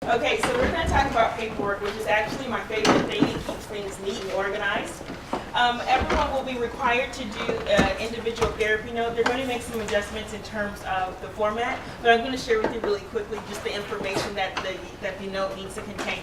Okay, so we're going to talk about paperwork, which is actually my favorite thing. It keeps things neat and organized. Everyone will be required to do an individual therapy note. They're going to make some adjustments in terms of the format, but I'm going to share with you really quickly just the information that the note needs to contain.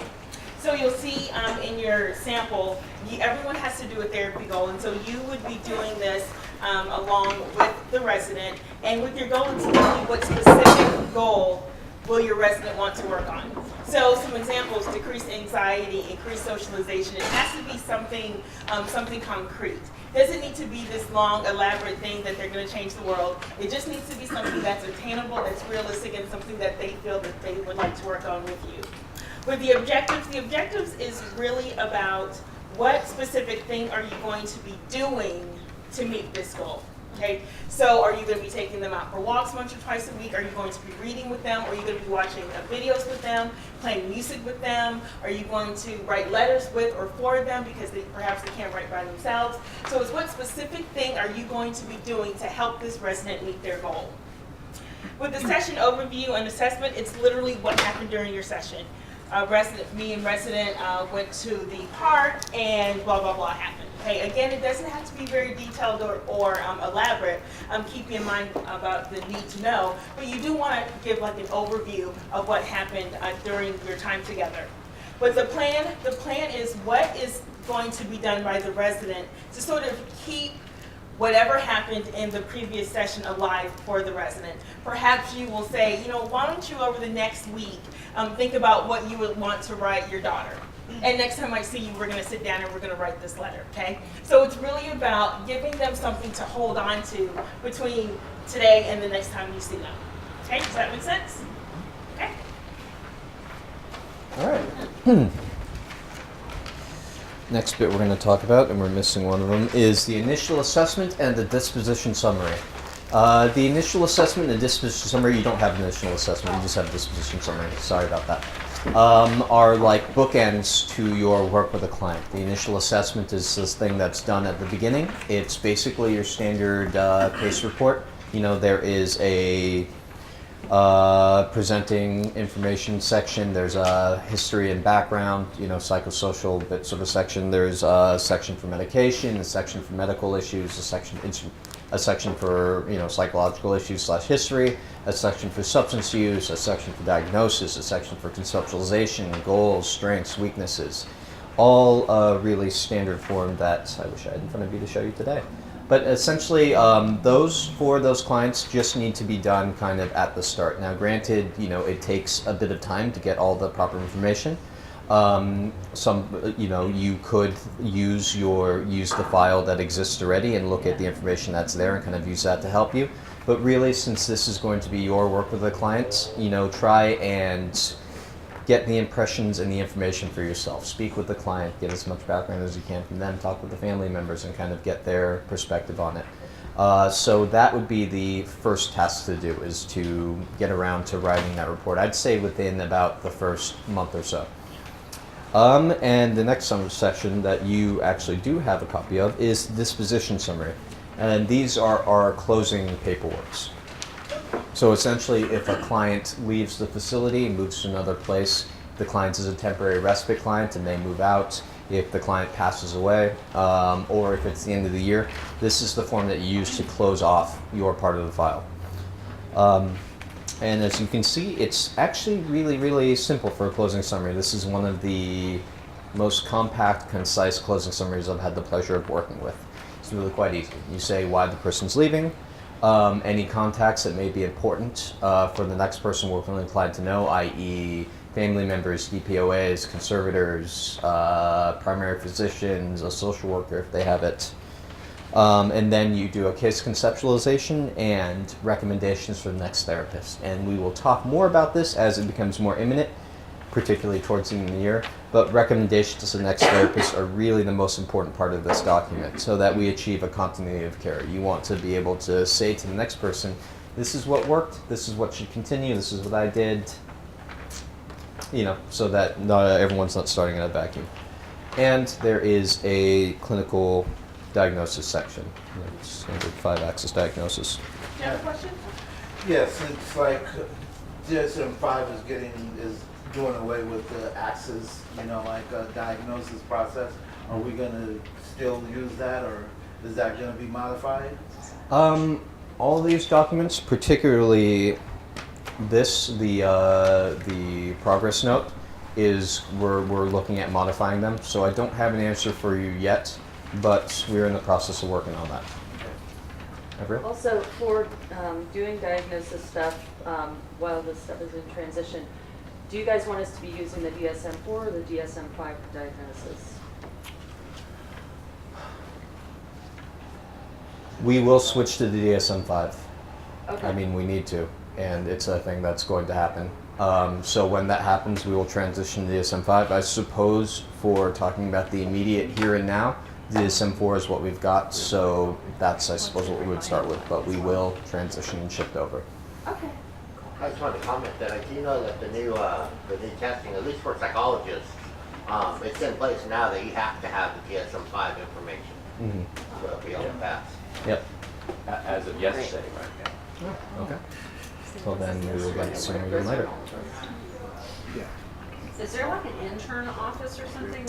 So you'll see in your sample, everyone has to do a therapy goal, and so you would be doing this along with the resident, and with your goal, it's telling you what specific goal will your resident want to work on. So some examples: decrease anxiety, increase socialization. It has to be something concrete. It doesn't need to be this long, elaborate thing that they're going to change the world. It just needs to be something that's attainable, that's realistic, and something that they feel that they would like to work on with you. With the objectives is really about what specific thing are you going to be doing to meet this goal. Okay, so are you going to be taking them out for walks once or twice a week? Are you going to be reading with them? Are you going to be watching videos with them, playing music with them? Are you going to write letters with or for them because perhaps they can't write by themselves? So it's what specific thing are you going to be doing to help this resident meet their goal? With the session overview and assessment, it's literally what happened during your session. Me and resident went to the park and blah, blah, blah happened. Okay, again, it doesn't have to be very detailed or elaborate. Keep in mind about the need to know, but you do want to give like an overview of what happened during your time together. But the plan is what is going to be done by the resident to sort of keep whatever happened in the previous session alive for the resident. Perhaps you will say, why don't you over the next week think about what you would want to write your daughter. And next time I see you, we're going to sit down and we're going to write this letter, okay? So it's really about giving them something to hold on to between today and the next time you see them. Okay, does that make sense? Okay. All right. Next bit we're going to talk about, and we're missing one of them, is the initial assessment and the disposition summary. The initial assessment and the disposition summary, you don't have an initial assessment, you just have a disposition summary. Sorry about that. Are like bookends to your work with a client. The initial assessment is this thing that's done at the beginning. It's basically your standard case report. There is a presenting information section. There's a history and background, psychosocial bits of a section. There's a section for medication, a section for medical issues, a section for psychological issues / history, a section for substance use, a section for diagnosis, a section for conceptualization, goals, strengths, weaknesses. All really standard form that I wish I had in front of you to show you today. But essentially, those clients just need to be done kind of at the start. Now, granted, it takes a bit of time to get all the proper information. You could use the file that exists already and look at the information that's there and kind of use that to help you. But really, since this is going to be your work with the client, try and get the impressions and the information for yourself. Speak with the client, get as much background as you can from them, talk with the family members and kind of get their perspective on it. So that would be the first task to do, is to get around to writing that report. I'd say within about the first month or so. And the next section that you actually do have a copy of is the disposition summary. And these are our closing paperworks. So essentially, if a client leaves the facility and moves to another place, the client is a temporary respite client and they move out. If the client passes away, or if it's the end of the year, this is the form that you use to close off your part of the file. And as you can see, it's actually really, really simple for a closing summary. This is one of the most compact, concise closing summaries I've had the pleasure of working with. It's really quite easy. You say why the person's leaving, any contacts that may be important for the next person working with the client to know, i.e. family members, DPOAs, conservators, primary physicians, a social worker if they have it. And then you do a case conceptualization and recommendations for the next therapist. And we will talk more about this as it becomes more imminent, particularly towards the end of the year. But recommendations to the next therapist are really the most important part of this document so that we achieve a continuity of care. You want to be able to say to the next person, this is what worked, this is what should continue, this is what I did, so that everyone's not starting in a vacuum. And there is a clinical diagnosis section, standard 5-axis diagnosis. Do you have a question? Yes, it's like DSM-5 is doing away with the axis, like a diagnosis process? Are we gonna still use that, or is that gonna be modified? All of these documents, particularly this, the progress note, we're looking at modifying them. So I don't have an answer for you yet, but we're in the process of working on that. Avril? Also, for doing diagnosis stuff, while this stuff is in transition, do you guys want us to be using the DSM-4 or the DSM-5 for diagnosis? We will switch to the DSM-5. Okay. I mean, we need to, and it's a thing that's going to happen. So when that happens, we will transition to DSM-5. I suppose for talking about the immediate here and now, DSM-4 is what we've got, so that's, I suppose, what we would start with, but we will transition and shift over. Okay. I just wanted to comment that I do know that the new testing, at least for psychologists, it's in place now that you have to have the DSM-5 information to be able to pass. Yep. As of yesterday, right? Okay. Well, then we will get sooner than later. Is there like an intern office or something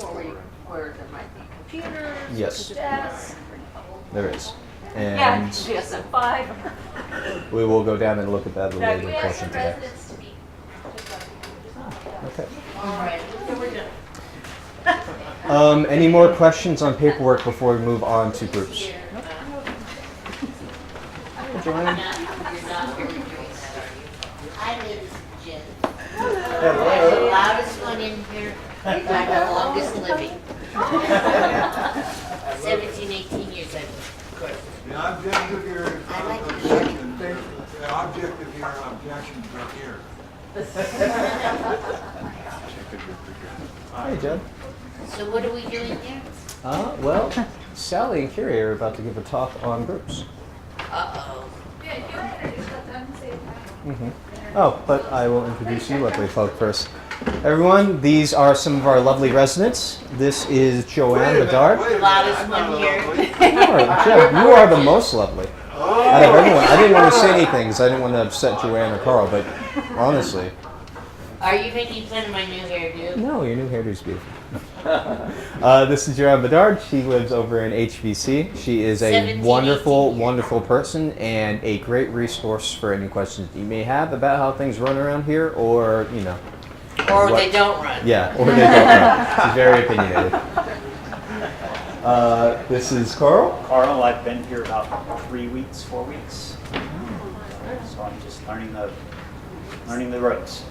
where there might be computers? Yes. Desks? There is. Yeah, And DSM-5. we will go down and look at that a Yeah, later we portion today. Okay. All right, so we're done. Any more questions on paperwork before we move on to groups? Joanne? Hi, ladies and gentlemen. I'm the loudest one in here, but I'm the longest living. 17, 18 years I've of course. The object of your I like to share. objection, the object of your objections are here. Hey, Jed. So what are we doing here? Well, Sally and Kiri are about to give a talk on groups. Uh-oh. Oh, but I will introduce you lovely folk first. Everyone, these are some of our lovely residents. This is Joanne Bedard. The loudest one here. Jed, you are the most lovely. Out of everyone. I didn't want to say anything because I didn't want to upset Joanne or Karl, but honestly. Are you making fun of my new hairdo? No, your new hairdo's beautiful. This is Joanne Bedard. She lives over in HBC. She is a 17, wonderful, 18 years. wonderful person and a great resource for any questions that you may have about how things run around here, or Or what- they don't run. Yeah, or they don't know. She's very opinionated. This is Karl. Karl, I've been here about 3 weeks, 4 weeks. So I'm just learning the ropes.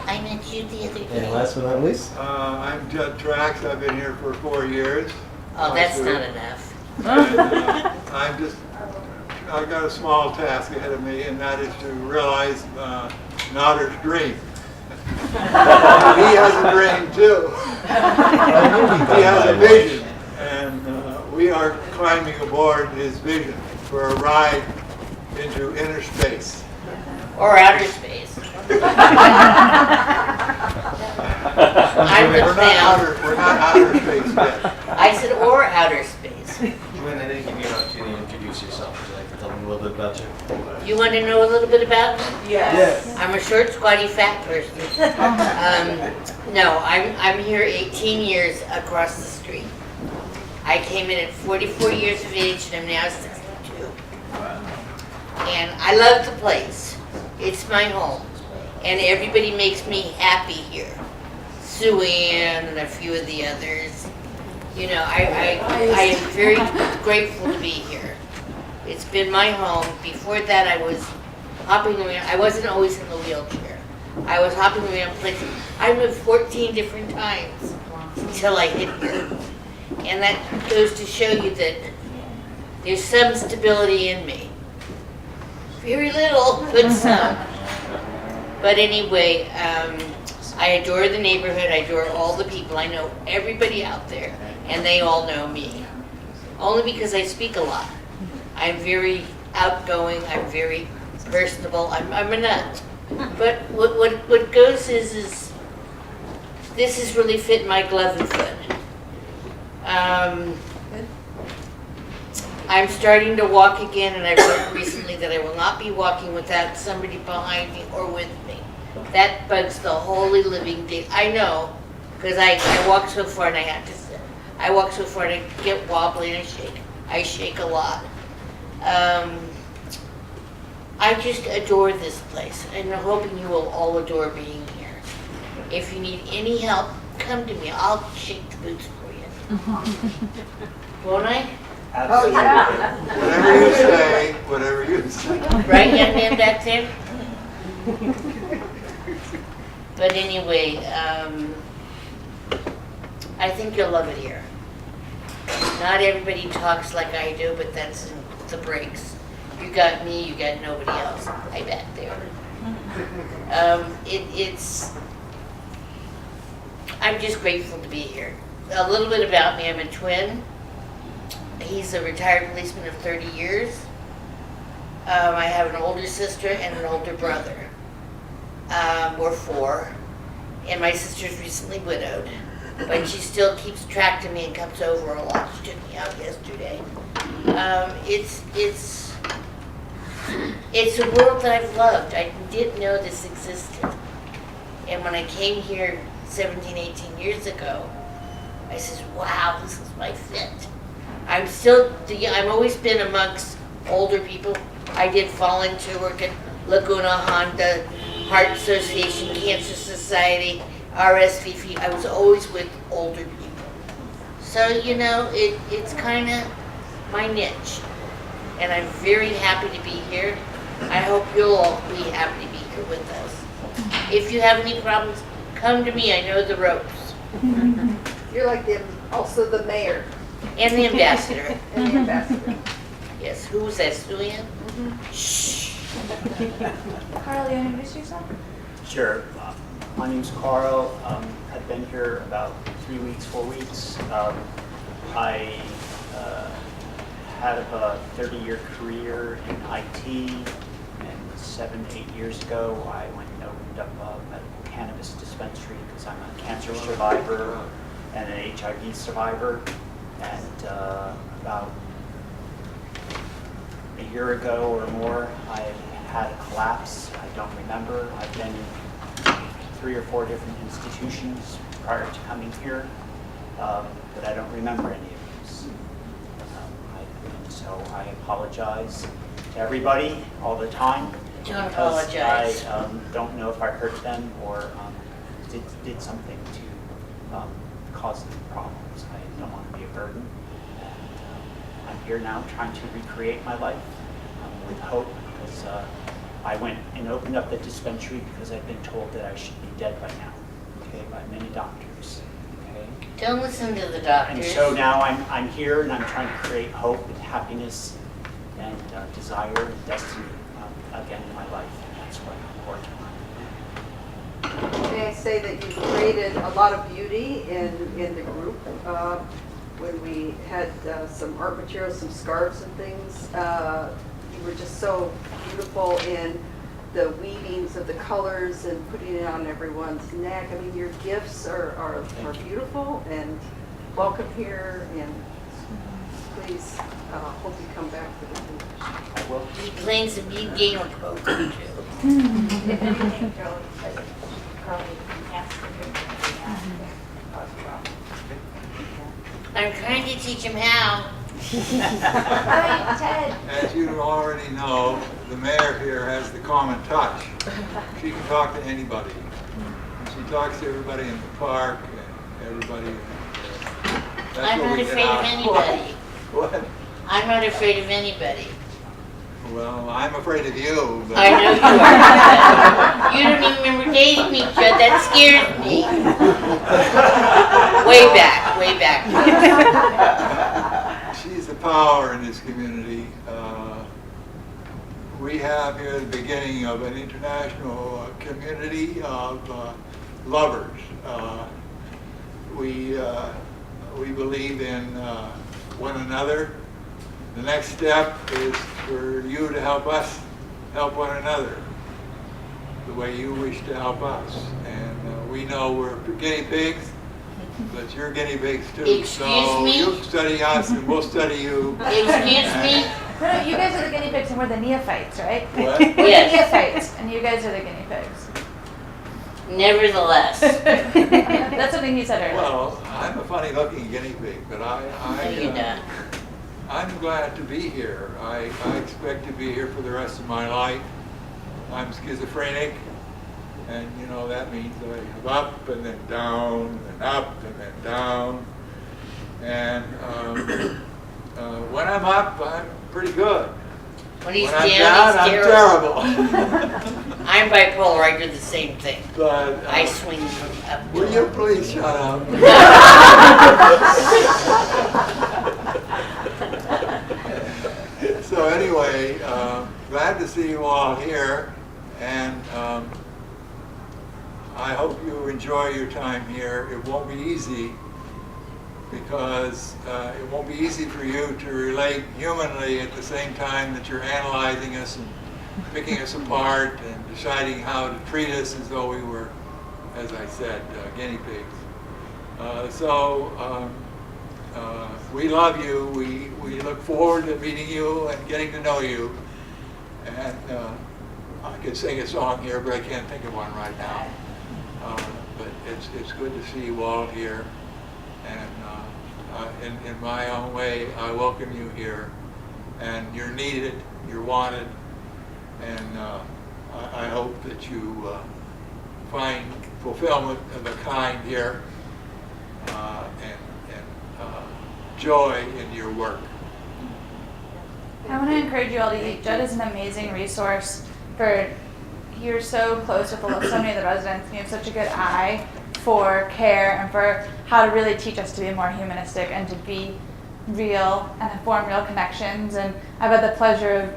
I met you the other And day. last but not least, I'm Judd Trax. I've been here for 4 years. Oh, that's not enough. And, I've got a small task ahead of me, and that is to realize Notter's dream. He has a dream too. He has a vision, and we are climbing aboard his vision for a ride into inner space. Or outer space. I'm the clown. We're not outer space yet. I said, or outer space. Joanne, I didn't give you an opportunity to introduce yourself. Would you like to tell them a little bit about you? You want to know a little bit about me? Yes. I'm a short, squatty, fat person. No, I'm here 18 years across the street. I came in at 44 years of age, and I'm now 62. And I love the place. It's my home. And everybody makes me happy here. Sue Ann and a few of the others. I am very grateful to be here. It's been my home. Before that, I was hopping around. I wasn't always in the wheelchair. I was hopping around places. I moved 14 different times until I hit here. And that goes to show you that there's some stability in me. Very little, but some. But anyway, I adore the neighborhood. I adore all the people. I know everybody out there, and they all know me. Only because I speak a lot. I'm very outgoing. I'm very personable. I'm a nut. But what goes is this has really fit my glove and foot. I'm starting to walk again, and I've learned recently that I will not be walking without somebody behind me or with me. That bugs the holy living thing. I know, because I walk so far and I have to sit. I walk so far and I get wobbly and I shake. I shake a lot. I just adore this place, and I'm hoping you will all adore being here. If you need any help, come to me. I'll shake the boots for you. Won't I? Absolutely. Whatever you say, whatever you say. Right, young man back there? But anyway, I think you'll love it here. Not everybody talks like I do, but that's the breaks. You got me, you got nobody else. I bet there. I'm just grateful to be here. A little bit about me, I'm a twin. He's a retired policeman of 30 years. I have an older sister and an older brother. We're 4. And my sister's recently widowed. But she still keeps track of me and comes over a lot. She took me out yesterday. It's a world that I've loved. I didn't know this existed. And when I came here 17, 18 years ago, I said, wow, this is my fit. I've always been amongst older people. I did volunteer work at Laguna Honda, Heart Association, Cancer Society, RSVP. I was always with older people. So, it's kind of my niche. And I'm very happy to be here. I hope you'll all be happy to be here with us. If you have any problems, come to me. I know the ropes. You're like also the mayor And the ambassador. and the ambassador. Yes, who was that, Suyan? Shh. Karl, you want to introduce yourself? Sure. My name's Karl. I've been here about 3 weeks, 4 weeks. I had a 30-year career in IT, and 7, 8 years ago, I went and opened up a medical cannabis dispensary because I'm a cancer survivor and an HIV survivor. And about a year ago or more, I had a collapse. I don't remember. I've been in 3 or 4 different institutions prior to coming here, but I don't remember any of these. So I apologize to everybody all the time. Don't because apologize. I don't know if I hurt them or did something to cause them problems. I don't want to be a burden. And, I'm here now trying to recreate my life with hope, because I went and opened up the dispensary because I've been told that I should be dead by now, okay, by many doctors. Okay? Don't listen to the doctors. And so now I'm here and I'm trying to create hope and happiness and desire and destiny again in my life. And that's what I'm working on. May I say that you created a lot of beauty in the group. When we had some art materials, some scarves and things, you were just so beautiful in the weavings of the colors and putting it on everyone's neck. I mean, your gifts are beautiful, and welcome here, and please, hope you come back for the convention. I will. He's playing some mean game of poker too. If anything, Joe, like, Karl, you can ask him. I'm trying to teach him how. Hi, Ted. As you already know, the mayor here has the common touch. She can talk to anybody. And she talks to everybody in the park and everybody. That's I'm what not we get afraid of out. anybody. What? I'm not afraid of anybody. Well, I'm afraid of you, but. I know you are. You don't even remember dating me, Judd. That scared me. Way back. She's the power in this community. We have here the beginning of an international community of lovers. We believe in one another. The next step is for you to help us help one another the way you wish to help us. And we know we're guinea pigs, but you're guinea pigs too. Excuse so me? you study us and we'll study you. Excuse me? No, you guys are the guinea pigs and we're the neophytes, right? What? We're Yes. the neophytes, and you guys are the guinea pigs. Nevertheless, That's something you said earlier. Well, I'm a funny-looking guinea pig, but I'm glad to be here. I expect to be here for the rest of my life. I'm schizophrenic, and you know that means I have up and then down, and up and then down. And when I'm up, I'm pretty good. when he's When I'm down, down, he's I'm terrible. terrible. I'm bipolar, I do the same thing. But I swing from up to will you up. please shut up? So anyway, glad to see you all here, and I hope you enjoy your time here. It won't be easy, because it won't be easy for you to relate humanly at the same time that you're analyzing us and picking us apart and deciding how to treat us as though we were, as I said, guinea pigs. We love you. We look forward to meeting you and getting to know you. And I could sing a song here, but I can't think of one right now. But it's good to see you all here. And in my own way, I welcome you here. And you're needed, you're wanted. And I hope that you find fulfillment of a kind here and joy in your work. I want to encourage you all to use Judd is an amazing resource for, you're so close with so many of the residents, and you have such a good eye for care and for how to really teach us to be more humanistic and to be real and form real connections. And I've had the pleasure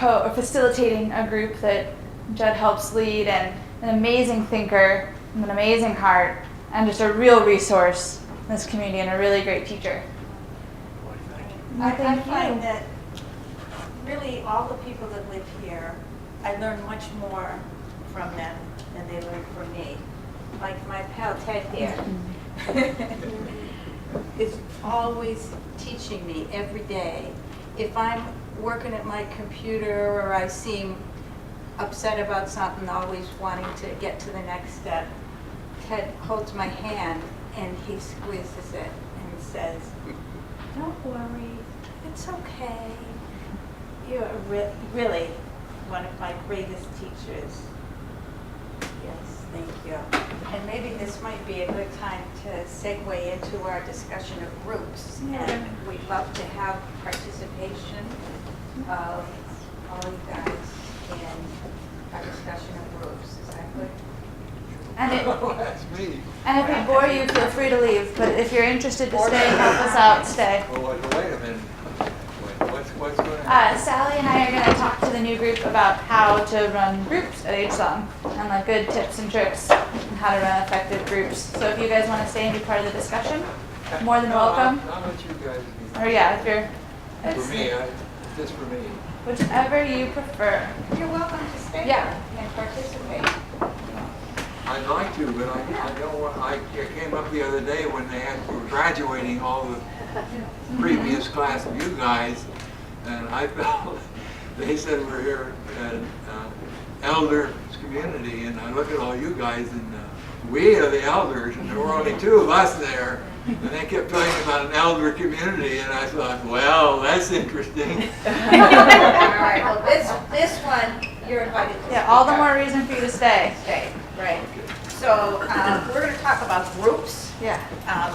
of facilitating a group that Judd helps lead, and an amazing thinker, with an amazing heart, and just a real resource in this community and a really great teacher. I find that really all the people that live here, I learn much more from them than they learn from me. Like my pal Ted here is always teaching me every day. If I'm working at my computer or I seem upset about something, always wanting to get to the next step, Ted holds my hand and he squeezes it and says, "Don't worry, it's okay." You're really one of my greatest teachers. Yes, thank you. And maybe this might be a good time to segue into our discussion of groups. And we'd love to have participation of all you guys in our discussion of groups. Is that good? That's me. And if we bore you, feel free to leave. But if you're interested to stay, help us out, stay. Well, wait a minute. What's going on? Sally and I are going to talk to the new group about how to run groups at AgeSong and like good tips and tricks on how to run effective groups. So if you guys want to stay and be part of the discussion, more than welcome. I'll let you guys be. Or yeah, if you're For me, just for me. whichever you prefer. You're welcome to stay Yeah. and participate. I'd like to, but I don't want. I came up the other day when they were graduating all the previous class of you guys, and I felt they said we're here at elders community, and I look at all you guys, and we are the elders, and there were only two of us there, and they kept talking about an elder community, and I thought, well, that's interesting. All right, well, this one, you're invited to Yeah, speak all the up. more reason for you to stay. Okay, right. So we're going to talk about groups. Yeah.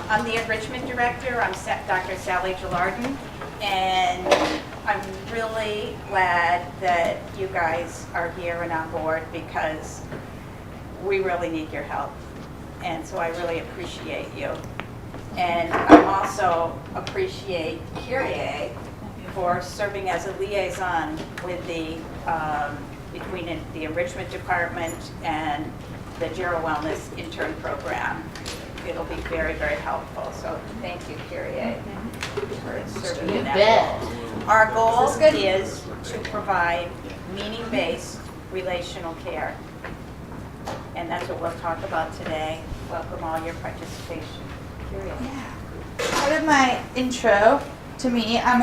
I'm the enrichment director. I'm Dr. Sally Gillardin, and I'm really glad that you guys are here and on board because we really need your help. And so I really appreciate you. And I also appreciate Kyrie for serving as a liaison with the between the enrichment department and the Gero-Wellness intern program. It'll be very, very helpful. So thank you, Kyrie, for serving in that role. Our goal is to provide meaning-based relational care. And that's what we'll talk about today. Welcome all your participation. Kyrie. Part of my intro to me, I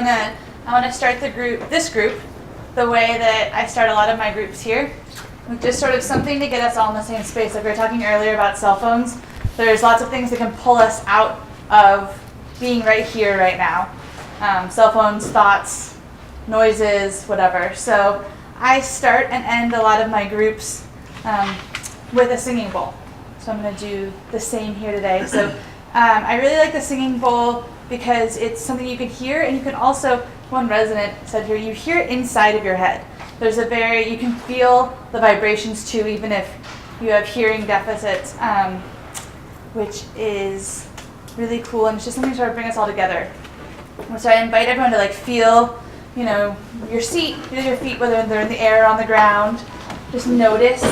want to start this group, the way that I start a lot of my groups here, just sort of something to get us all in the same space. Like we were talking earlier about cell phones, there's lots of things that can pull us out of being right here, right now. Cell phones, thoughts, noises, whatever. So I start and end a lot of my groups with a singing bowl. So I'm going to do the same here today. So I really like the singing bowl because it's something you can hear, and you can also, one resident said here, you hear it inside of your head. There's you can feel the vibrations too, even if you have hearing deficits, which is really cool, and it's just something to sort of bring us all together. So I invite everyone to feel, your seat, feel your feet, whether they're in the air or on the ground. Just notice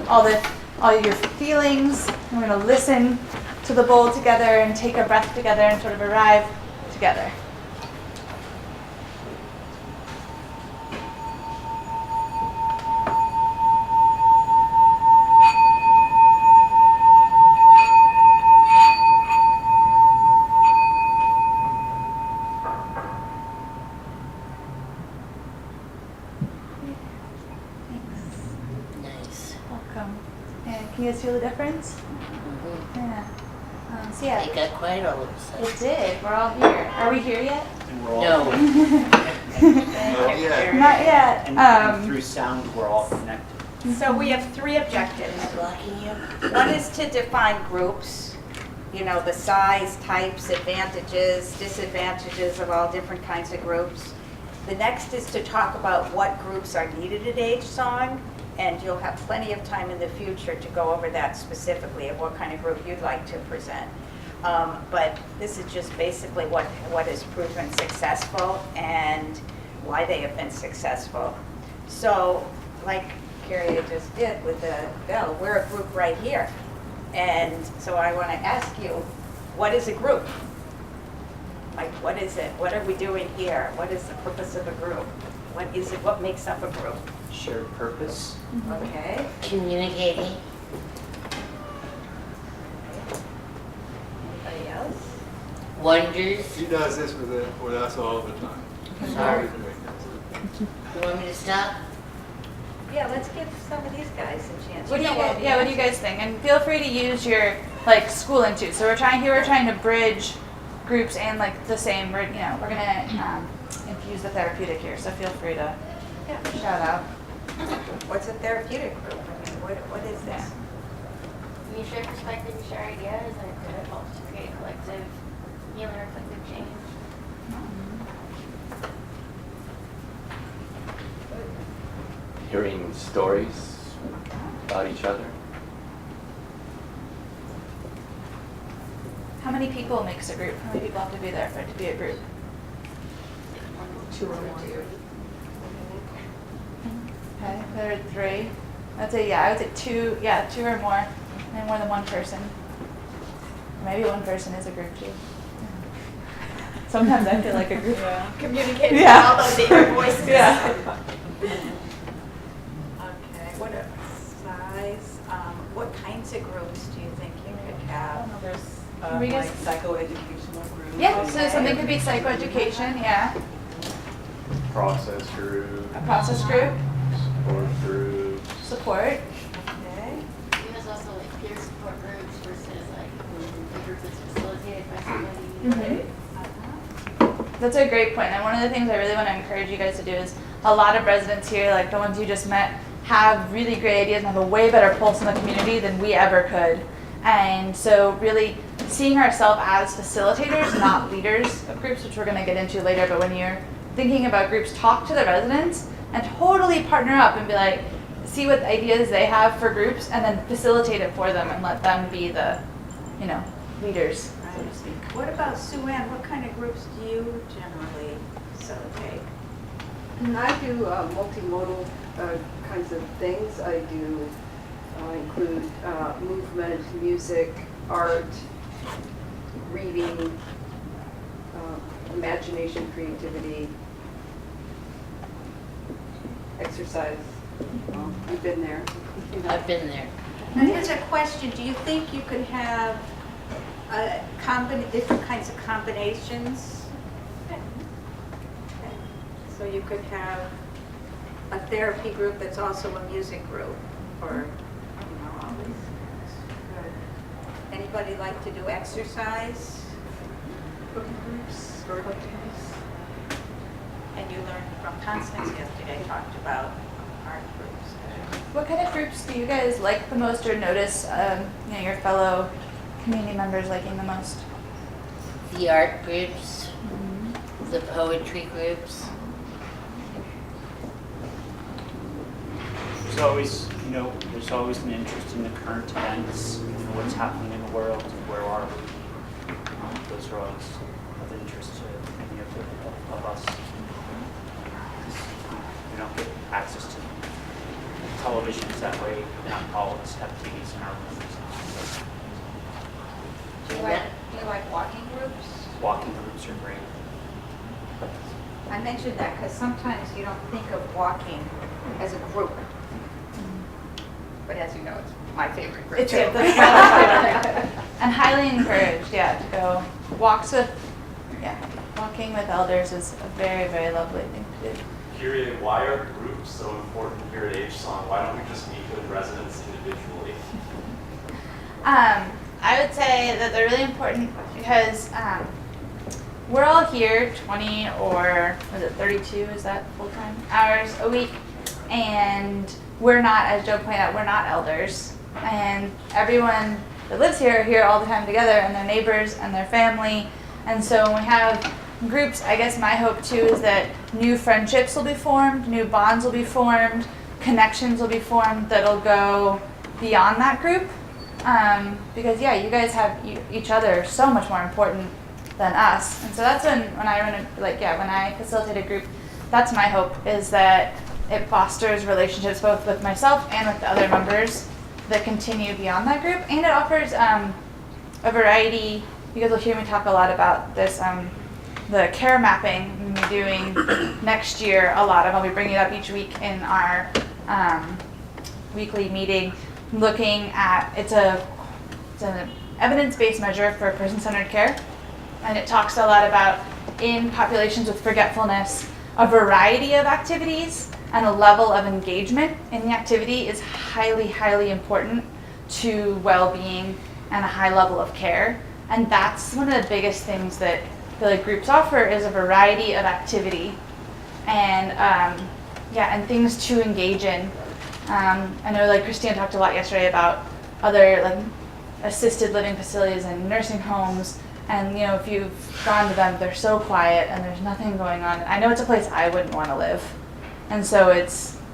all your feelings. We're going to listen to the bowl together and take a breath together and sort of arrive together. Nice. Welcome. And can you guys feel the difference? Mm-hmm. Yeah. So yeah, It got quiet all of a sudden. it did. We're all here. Are we here yet? And we're all No. Yeah. Not yet. and through sound, we're all connected. So we have 3 objectives. Am I blocking you? One is to define groups, the size, types, advantages, disadvantages of all different kinds of groups. The next is to talk about what groups are needed at AgeSong, and you'll have plenty of time in the future to go over that specifically, of what kind of group you'd like to present. But this is just basically what has proven successful and why they have been successful. So, like Carrie just did with the bell, we're a group right here. And so I want to ask you, what is a group? What is it? What are we doing here? What is the purpose of a group? What is it? What makes up a group? Shared purpose. Okay. Communicating. Anybody else? Wonders. He does this with us all the time. Sorry. Always doing this. You want me to stop? Yeah, let's give some of these guys a chance. What do you know all guys, the yeah, what do you guys think? And feel free to use your schooling too. So we're trying to bridge groups and the same. We're gonna infuse the therapeutic here. So feel free to shout out. What's a therapeutic group? I mean, what is this? You share perspective, you share ideas, and it helps to create collective healing or collective change. Hearing stories about each other. How many people makes a group? How many people have to be there for it to be a group? 2 or more. Okay, there are 3. I would say 2. Yeah, 2 or more, and more than one person. Maybe one person is a group too. Sometimes I feel like a group. Communicating Yeah. all those different voices. Yeah. Okay, what size, what kinds of groups do you think you could have? Can we Like just- psychoeducational groups. Yeah, so something could be psychoeducation, yeah. Process group, A process group, support group. support. Okay. There's also peer support groups versus the group that's facilitated by somebody. Mhm. That's a great point. And one of the things I really want to encourage you guys to do is a lot of residents here, like the ones you just met, have really great ideas and have a way better pulse in the community than we ever could. And so really seeing ourselves as facilitators, not leaders of groups, which we're going to get into later, but when you're thinking about groups, talk to the residents and totally partner up and be like, see what ideas they have for groups and then facilitate it for them and let them be the, leaders, so to speak. What about Sue Ann? What kind of groups do you generally facilitate? And I do multimodal kinds of things. I do include movement, music, art, reading, imagination, creativity, exercise. We've been there. I've been there. And here's a question, do you think you could have different kinds of combinations? So you could have a therapy group that's also a music group. for, all these things. Good. Anybody like to do exercise? Cooking groups, or activities? And you learned from Constance yesterday, talked about art groups. What kind of groups do you guys like the most or notice your fellow community members liking the most? The art groups, the poetry groups. There's always, there's always an interest in the current events, what's happening in the world, where are we? Those are always of interest to many of us. We don't get access to televisions that way. Not all of us have TVs in our rooms. Do you like walking groups? Walking groups are great. I mentioned that because sometimes you don't think of walking as a group. But as you know, it's my favorite group It's too. and highly encouraged, to go walking with elders is a very, very lovely thing to do. Kyrie, why are groups so important here at AgeSong? Why don't we just meet with residents individually? I would say that they're really important because we're all here 20 or was it 32, is that full-time hours a week, and we're not, as Joe pointed out, we're not elders, and everyone that lives here are here all the time together, and their neighbors and their family, and so when we have groups, I guess my hope too is that new friendships will be formed, new bonds will be formed, connections will be formed that'll go beyond that group, because you guys have each other so much more important than us, and so that's when I facilitate a group, that's my hope, is that it fosters relationships both with myself and with the other members that continue beyond that group, and it offers a variety. You guys will hear me talk a lot about this, the care mapping we'll be doing next year a lot, and I'll be bringing it up each week in our weekly meeting, looking at, it's an evidence-based measure for person-centered care, and it talks a lot about, in populations with forgetfulness, a variety of activities and a level of engagement in the activity is highly, highly important to well-being and a high level of care. And that's one of the biggest things that the groups offer, is a variety of activity and and things to engage in. I know Christina talked a lot yesterday about other assisted living facilities and nursing homes, and if you've gone to them, they're so quiet and there's nothing going on. I know it's a place I wouldn't want to live. And so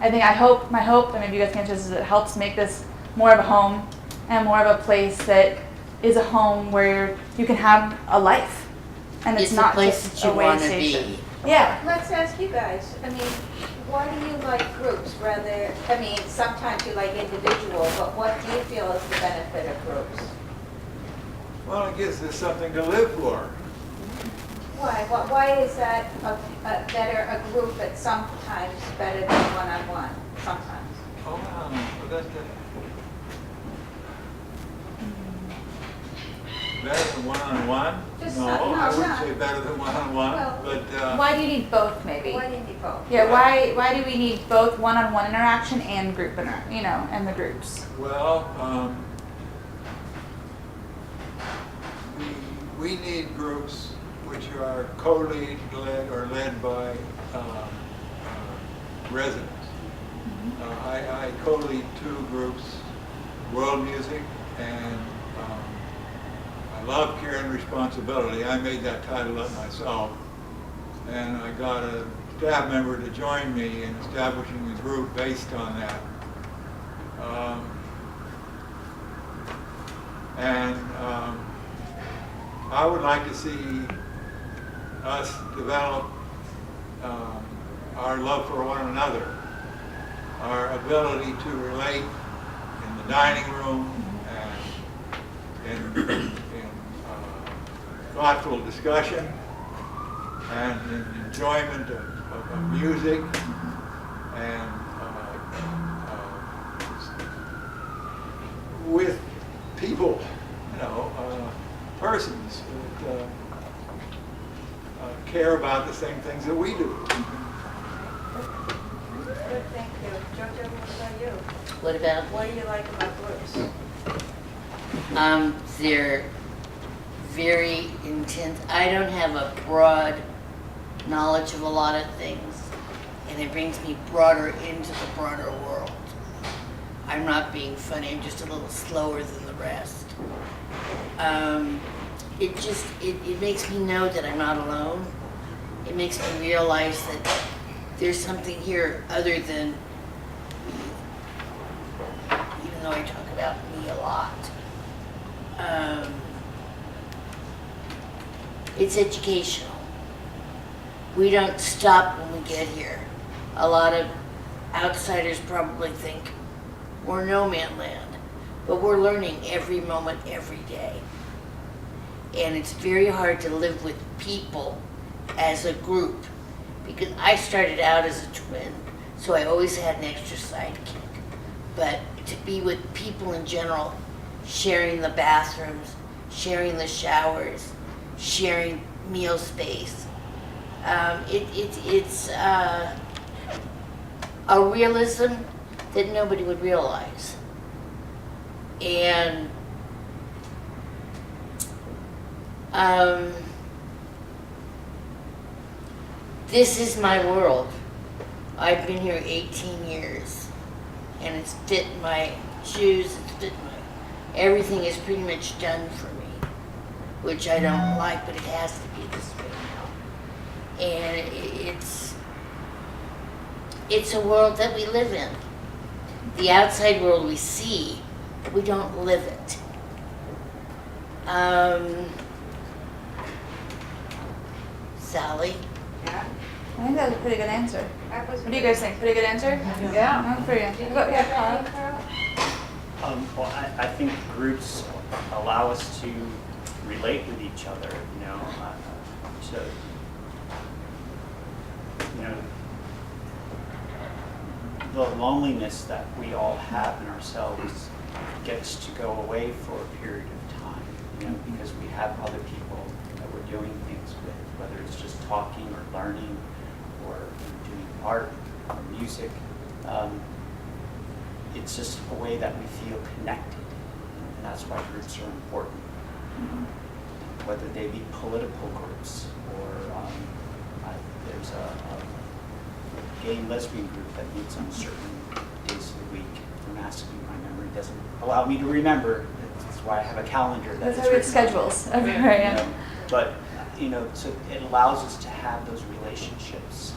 my hope, and maybe you guys can answer this, is it helps make this more of a home and more of a place that is a home where you can have a life. And it's not a place just that a you way want to station. be. Yeah. Let's ask you guys, why do you like groups rather, sometimes you like individual, but what do you feel is the benefit of groups? Well, it gives us something to live for. Why? Why is that a group that's sometimes better than one-on-one? Sometimes. Oh, well, better than one-on-one? No, I wouldn't say better than one-on-one, Well, but Why do you need both, maybe? Why do you need both? Yeah, why do we need both one-on-one interaction and group and the groups? well, we need groups which are co-led or led by residents. I co-lead 2 groups, World Music and I Love, Care, and Responsibility. I made that title up myself, and I got a staff member to join me in establishing a group based on that. I would like to see us develop our love for one another, our ability to relate in the dining room and in thoughtful discussion and in enjoyment of music and with people, persons that care about the same things that we do. Good, thank you. Jojo, what about you? What about? What do you like about groups? They're very intense. I don't have a broad knowledge of a lot of things, and it brings me broader into the broader world. I'm not being funny, I'm just a little slower than the rest. It makes me know that I'm not alone. It makes me realize that there's something here other than me, even though I talk about me a lot. It's educational. We don't stop when we get here. A lot of outsiders probably think we're no man land, but we're learning every moment, every day. And it's very hard to live with people as a group, because I started out as a twin, so I always had an extra sidekick. But to be with people in general, sharing the bathrooms, sharing the showers, sharing meal space, it's a realism that nobody would realize. And this is my world. I've been here 18 years, and it's fit my shoes, it's fit my, everything is pretty much done for me, which I don't like, but it has to be this way now. And it's a world that we live in. The outside world we see, but we don't live it. Sally? Yeah? I think that was a pretty good answer. That was What do you guys think? Pretty good answer? Yeah. That was pretty good. Go, yeah, Karl. Well, I think groups allow us to relate with each other, you know, the loneliness that we all have in ourselves gets to go away for a period of time, you know, because we have other people that we're doing things with, whether it's just talking or learning or doing art or music. It's just a way that we feel connected, and that's why groups are important. Whether they be political groups or there's a gay and lesbian group that meets on certain days of the week. I'm asking, my memory doesn't allow me to remember. That's why I have a calendar. That's how we have schedules everywhere, yeah. You know, but, you know, so it allows us to have those relationships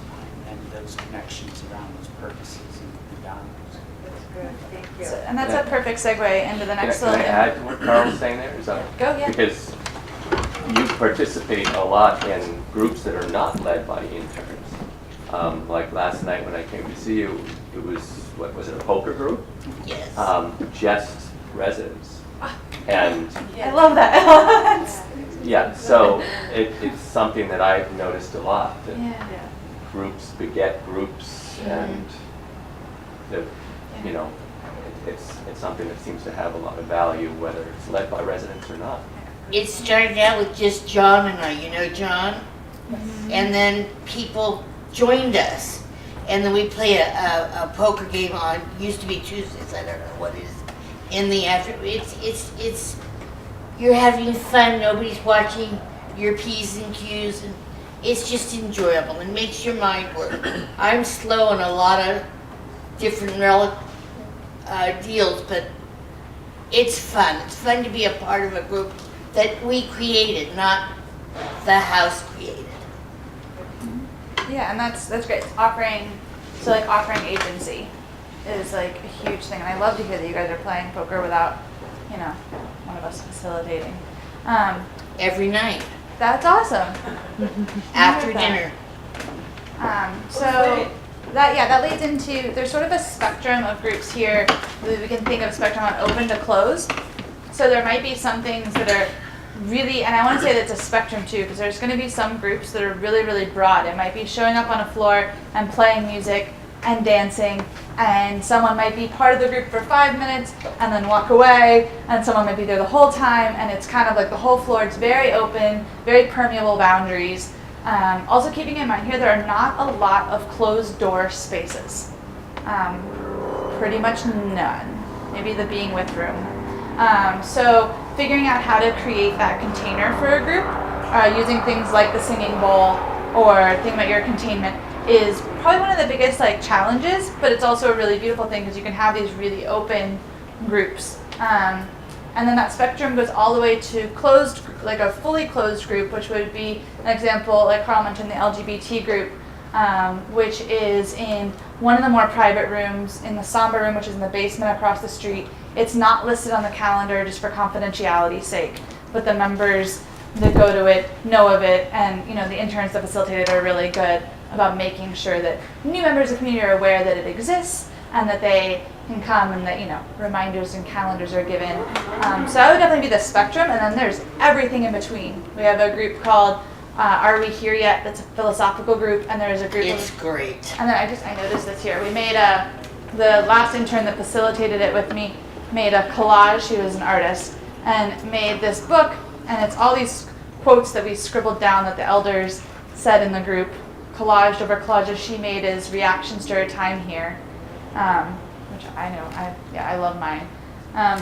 and those connections around those purposes and values. That's good, thank you. So, and that's a perfect segue into the next Can I little. add to what Karl's saying there? Is that Go, yeah. because you participate a lot in groups that are not led by interns. Like last night when I came to see you, it was, what was it, a poker group? Yes. Just residents. And I love that. yeah, so it's something that I've noticed a lot, that Yeah. groups beget groups, and that, you know, it's something that seems to have a lot of value, whether it's led by residents or not. It started out with just John and I, you know John? And then people joined us. And then we play a poker game on, used to be Tuesdays, I don't know what it is, in the afternoon. It's you're having fun, nobody's watching your P's and Q's, and it's just enjoyable and makes your mind work. I'm slow on a lot of different deals, but it's fun. It's fun to be a part of a group that we created, not the house created. Yeah, and that's great. Offering agency is like a huge thing, and I love to hear that you guys are playing poker without, you know, one of us facilitating. Every night. That's awesome. After dinner. So that leads into, there's sort of a spectrum of groups here. We can think of a spectrum on open to close. So there might be some things that are really, and I want to say that's a spectrum too, because there's going to be some groups that are really, really broad. It might be showing up on a floor and playing music and dancing, and someone might be part of the group for 5 minutes and then walk away, and someone might be there the whole time, and it's kind of like the whole floor. It's very open, very permeable boundaries. Also keeping in mind here, there are not a lot of closed door spaces. Pretty much none. Maybe the being with room. So figuring out how to create that container for a group, using things like the singing bowl or thinking about your containment is probably one of the biggest like challenges, but it's also a really beautiful thing because you can have these really open groups. And then that spectrum goes all the way to closed, like a fully closed group, which would be an example, like Karl mentioned, the LGBT group, which is in one of the more private rooms in the somber room, which is in the basement across the street. It's not listed on the calendar just for confidentiality's sake, but the members that go to it know of it, and the interns that facilitate it are really good about making sure that new members of the community are aware that it exists and that they can come and that reminders and calendars are given. So that would definitely be the spectrum, and then there's everything in between. We have a group called Are We Here Yet? That's a philosophical group, and there's a group. It's great. And then I noticed this here. We made the last intern that facilitated it with me made a collage. She was an artist and made this book, and it's all these quotes that we scribbled down that the elders said in the group, collaged over collages she made as reactions to her time here, which I know, I love mine.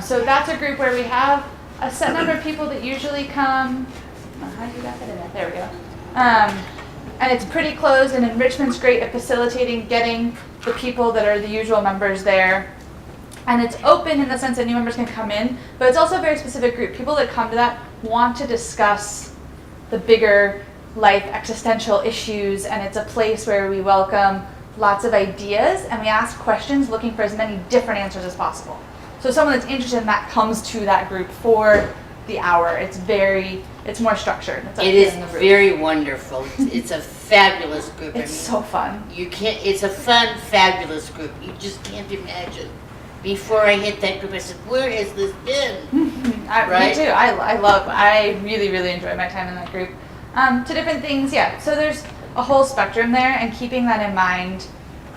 So that's a group where we have a set number of people that usually come. How do you got that in there? There we go. And it's pretty closed, and enrichment's great at facilitating getting the people that are the usual members there. And it's open in the sense that new members can come in, but it's also a very specific group. People that come to that want to discuss the bigger life existential issues, and it's a place where we welcome lots of ideas and we ask questions looking for as many different answers as possible. So someone that's interested in that comes to that group for the hour. It's more structured. It is very wonderful. It's a fabulous group. It's so fun. It's a fun, fabulous group. You just can't imagine. Before I hit that group, I said, where has this been? Right? Me too. I really, really enjoy my time in that group. To different things, yeah. So there's a whole spectrum there, and keeping that in mind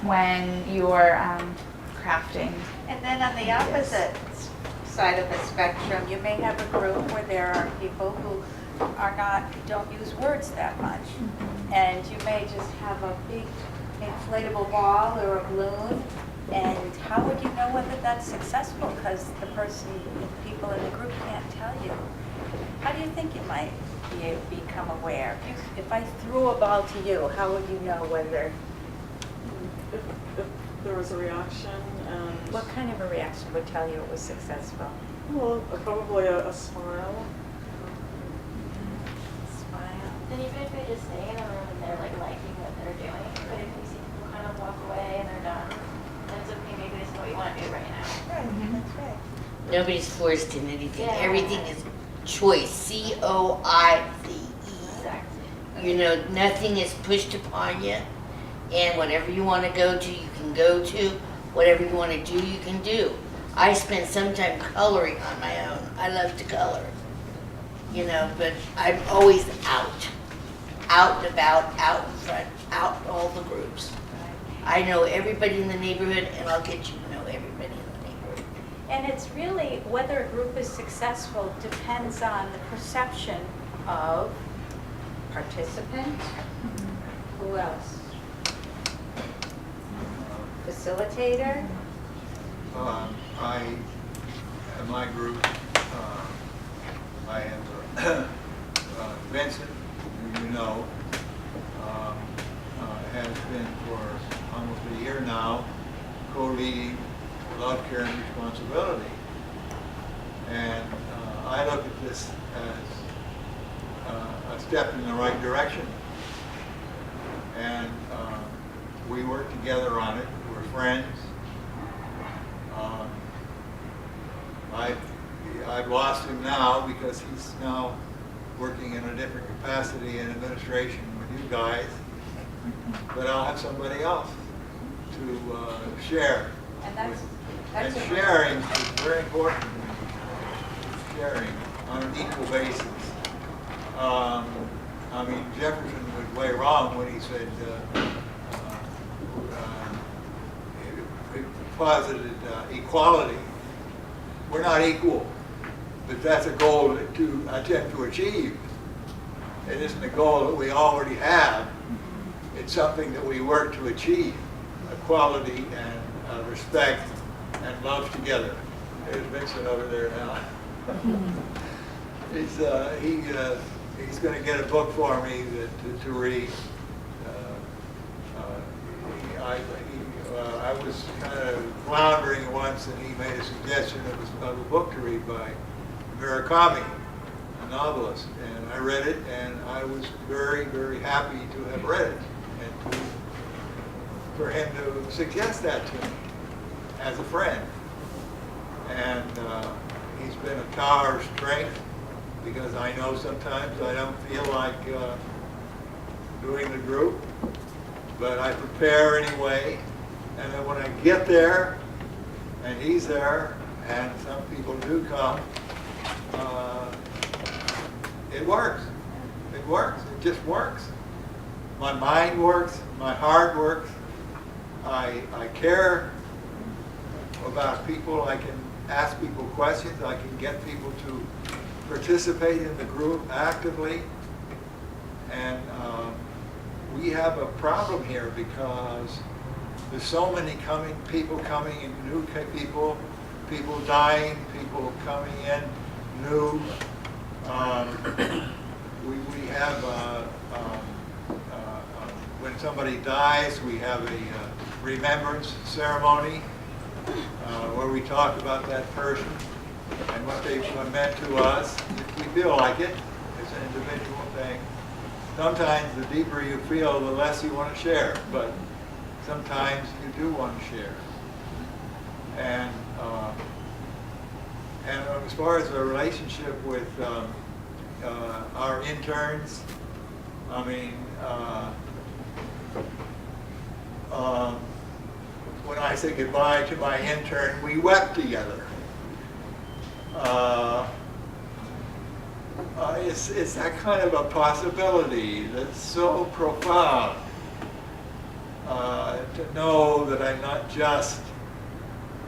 when you're crafting. And then on the opposite side of the spectrum, you may have a group where there are people who don't use words that much. And you may just have a big inflatable ball or a balloon. And how would you know whether that's successful? Because the people in the group can't tell you. How do you think you might become aware? If I threw a ball to you, how would you know whether? If there was a reaction and... What kind of a reaction would tell you it was successful? Well, probably a smile. Smile. And even if they just stay in a room and they're like liking what they're doing, but if you see people kind of walk away and they're done, then it's okay, maybe this is what you want to do right now. Right, that's right. Nobody's forced in anything. Yeah. Everything is choice. COICE. Exactly. Nothing is pushed upon you. And whatever you want to go to, you can go to. Whatever you want to do, you can do. I spend some time coloring on my own. I love to color. But I'm always out. Out and about, out in front, out in all the groups. I know everybody in the neighborhood, and I'll get you to know everybody in the neighborhood. And it's really, whether a group is successful depends on the perception of participant. Who else? Facilitator. In my group, I have Vincent, who you know, has been for almost a year now co-leading love, care, and responsibility. And I look at this as a step in the right direction. And we work together on it. We're friends. I've lost him now because he's now working in a different capacity in administration with you guys. But I'll have somebody else to share. And sharing is very important. Sharing on an equal basis. Jefferson was way wrong when he said it posited equality. We're not equal, but that's a goal to attempt to achieve. It isn't a goal that we already have. It's something that we work to achieve, equality and respect and love together. There's Vincent over there now. He's going to get a book for me to read. I was kind of floundering once, and he made a suggestion of a book to read by Murakami, a novelist, and I read it, and I was very, very happy to have read it, and for him to suggest that to me as a friend. And he's been a tower of strength, because I know sometimes I don't feel like doing the group, but I prepare anyway. And then when I get there, and he's there, and some people do come, it works. It works. It just works. My mind works. My heart works. I care about people. I can ask people questions. I can get people to participate in the group actively. And we have a problem here because there's so many people coming in, new people dying, people coming in new. We have, when somebody dies, we have a remembrance ceremony where we talk about that person and what they meant to us. If we feel like it, it's an individual thing. Sometimes the deeper you feel, the less you want to share, but sometimes you do want to share. And as far as the relationship with our interns, I mean, when I say goodbye to my intern, we wept together. It's that kind of a possibility that's so profound, to know that I'm not just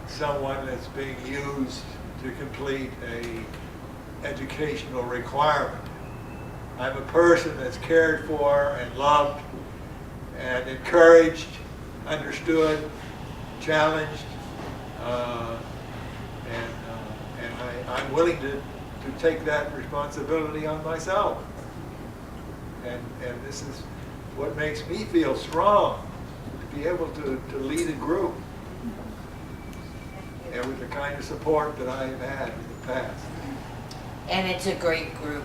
someone that's being used to complete a educational requirement. I'm a person that's cared for and loved and encouraged, understood, challenged, and I'm willing to take that responsibility on myself. And this is what makes me feel strong, to be able to lead a group, and with the kind of support that I've had in the past. And it's a great group.